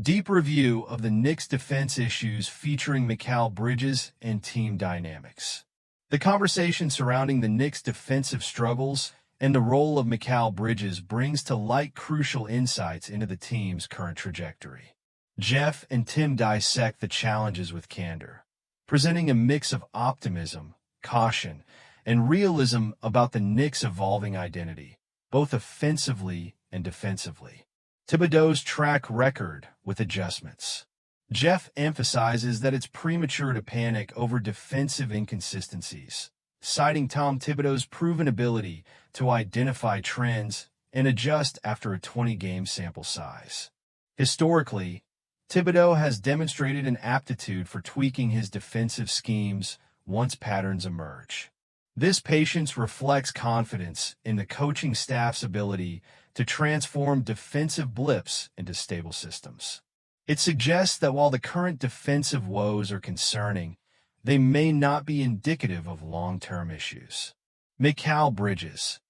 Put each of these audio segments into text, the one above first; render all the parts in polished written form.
Deep review of the Knicks' defense issues featuring Mikal Bridges and team dynamics. The conversation surrounding the Knicks' defensive struggles and the role of Mikal Bridges brings to light crucial insights into the team's current trajectory. Jeff and Tim dissect the challenges with candor, presenting a mix of optimism, caution, and realism about the Knicks' evolving identity, both offensively and defensively. Thibodeau's track record with adjustments. Jeff emphasizes that it's premature to panic over defensive inconsistencies, citing Tom Thibodeau's proven ability to identify trends and adjust after a 20-game sample size. Historically, Thibodeau has demonstrated an aptitude for tweaking his defensive schemes once patterns emerge. This patience reflects confidence in the coaching staff's ability to transform defensive blips into stable systems. It suggests that while the current defensive woes are concerning, they may not be indicative of long-term issues. Mikal Bridges,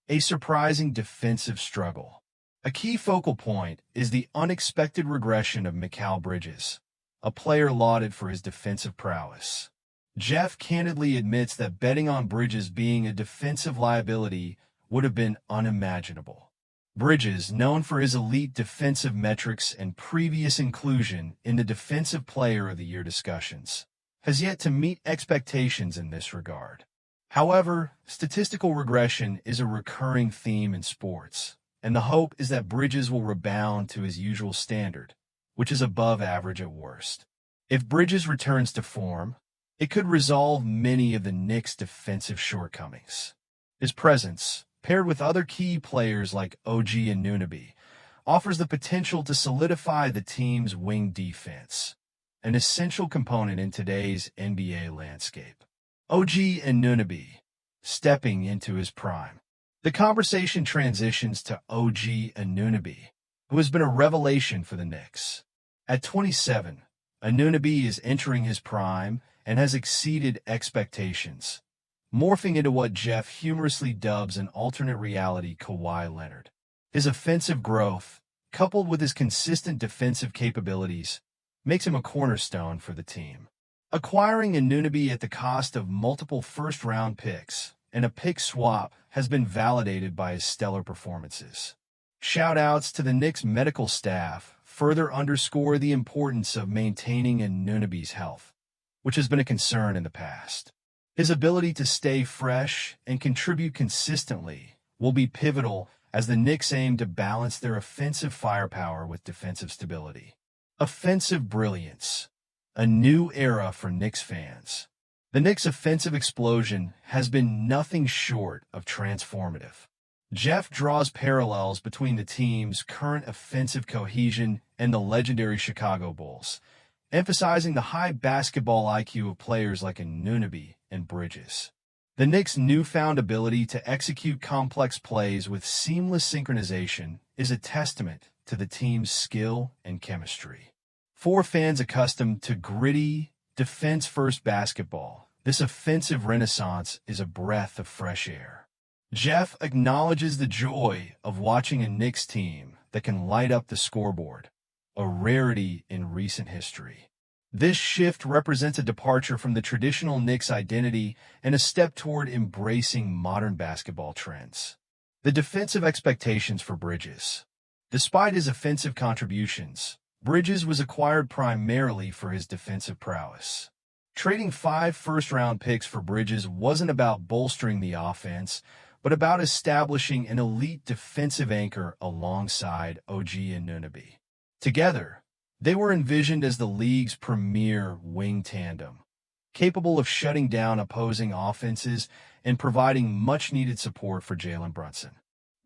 a surprising defensive struggle. A key focal point is the unexpected regression of Mikal Bridges, a player lauded for his defensive prowess. Jeff candidly admits that betting on Bridges being a defensive liability would have been unimaginable. Bridges, known for his elite defensive metrics and previous inclusion in the Defensive Player of the Year discussions, has yet to meet expectations in this regard. However, statistical regression is a recurring theme in sports, and the hope is that Bridges will rebound to his usual standard, which is above average at worst. If Bridges returns to form, it could resolve many of the Knicks' defensive shortcomings. His presence, paired with other key players like OG and Anunoby, offers the potential to solidify the team's wing defense, an essential component in today's NBA landscape. OG and Anunoby, stepping into his prime. The conversation transitions to OG and Anunoby, who has been a revelation for the Knicks. At 27, Anunoby is entering his prime and has exceeded expectations, morphing into what Jeff humorously dubs an alternate reality Kawhi Leonard. His offensive growth, coupled with his consistent defensive capabilities, makes him a cornerstone for the team. Acquiring Anunoby at the cost of multiple first-round picks and a pick swap has been validated by his stellar performances. Shout-outs to the Knicks medical staff further underscore the importance of maintaining Anunoby's health, which has been a concern in the past. His ability to stay fresh and contribute consistently will be pivotal as the Knicks aim to balance their offensive firepower with defensive stability. Offensive brilliance, a new era for Knicks fans. The Knicks' offensive explosion has been nothing short of transformative. Jeff draws parallels between the team's current offensive cohesion and the legendary Chicago Bulls, emphasizing the high basketball IQ of players like Anunoby and Bridges. The Knicks' newfound ability to execute complex plays with seamless synchronization is a testament to the team's skill and chemistry. For fans accustomed to gritty, defense-first basketball, this offensive renaissance is a breath of fresh air. Jeff acknowledges the joy of watching a Knicks team that can light up the scoreboard, a rarity in recent history. This shift represents a departure from the traditional Knicks identity and a step toward embracing modern basketball trends. The defensive expectations for Bridges. Despite his offensive contributions, Bridges was acquired primarily for his defensive prowess. Trading 5 first-round picks for Bridges wasn't about bolstering the offense, but about establishing an elite defensive anchor alongside OG and Anunoby. Together, they were envisioned as the league's premier wing tandem, capable of shutting down opposing offenses and providing much-needed support for Jalen Brunson.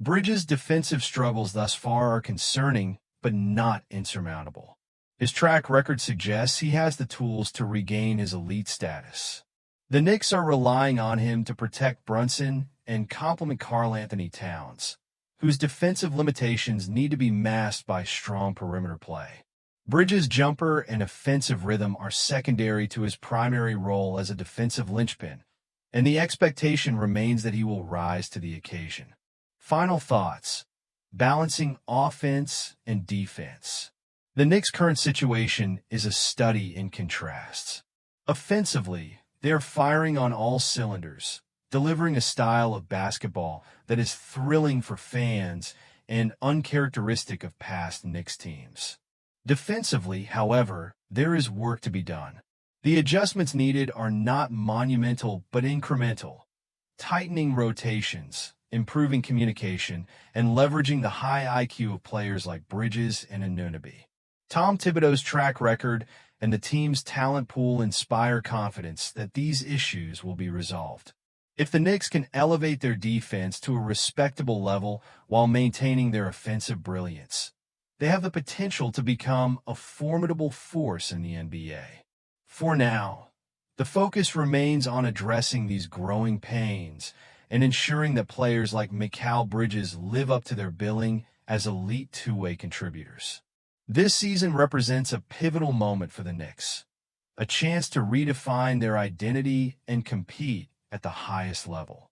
Bridges' defensive struggles thus far are concerning, but not insurmountable. His track record suggests he has the tools to regain his elite status. The Knicks are relying on him to protect Brunson and complement Karl-Anthony Towns, whose defensive limitations need to be masked by strong perimeter play. Bridges' jumper and offensive rhythm are secondary to his primary role as a defensive linchpin, and the expectation remains that he will rise to the occasion. Final thoughts: balancing offense and defense. The Knicks' current situation is a study in contrasts. Offensively, they are firing on all cylinders, delivering a style of basketball that is thrilling for fans and uncharacteristic of past Knicks teams. Defensively, however, there is work to be done. The adjustments needed are not monumental but incremental, tightening rotations, improving communication, and leveraging the high IQ of players like Bridges and Anunoby. Tom Thibodeau's track record and the team's talent pool inspire confidence that these issues will be resolved. If the Knicks can elevate their defense to a respectable level while maintaining their offensive brilliance, they have the potential to become a formidable force in the NBA. For now, the focus remains on addressing these growing pains and ensuring that players like Mikal Bridges live up to their billing as elite two-way contributors. This season represents a pivotal moment for the Knicks, a chance to redefine their identity and compete at the highest level.